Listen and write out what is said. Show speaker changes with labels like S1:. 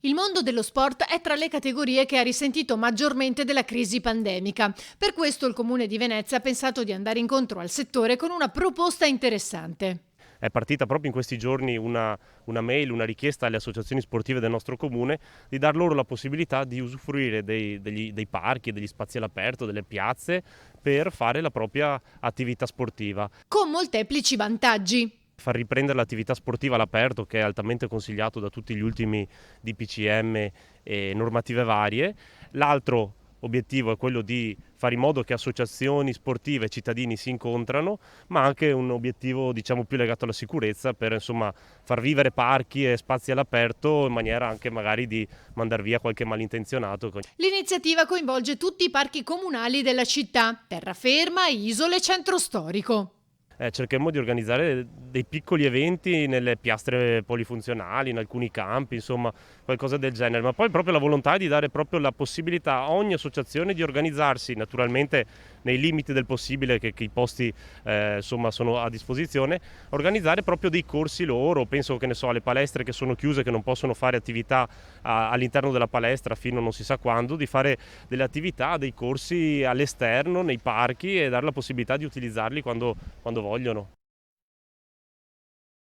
S1: Il mondo dello sport è tra le categorie che ha risentito maggiormente della crisi pandemica. Per questo il Comune di Venezia ha pensato di andare incontro al settore con una proposta interessante.
S2: È partita proprio in questi giorni una mail, una richiesta alle associazioni sportive del nostro comune di dar loro la possibilità di usufruire dei parchi, degli spazi all'aperto, delle piazze per fare la propria attività sportiva.
S1: Con molteplici vantaggi.
S2: Far riprendere l'attività sportiva all'aperto, che è altamente consigliato da tutti gli ultimi DPCM e normative varie. L'altro obiettivo è quello di fare in modo che associazioni sportive e cittadini si incontrano, ma anche un obiettivo diciamo più legato alla sicurezza per insomma far vivere parchi e spazi all'aperto in maniera anche magari di mandar via qualche malintenzionato.
S1: L'iniziativa coinvolge tutti i parchi comunali della città, terraferma, isole, centro storico.
S2: Cercheremo di organizzare dei piccoli eventi nelle piastre polifunzionali, in alcuni campi, insomma qualcosa del genere, ma poi proprio la volontà è di dare proprio la possibilità a ogni associazione di organizzarsi, naturalmente nei limiti del possibile che i posti insomma sono a disposizione, organizzare proprio dei corsi loro, penso che ne so alle palestre che sono chiuse, che non possono fare attività all'interno della palestra fino a non si sa quando, di fare delle attività, dei corsi all'esterno, nei parchi e dare la possibilità di utilizzarli quando vogliono.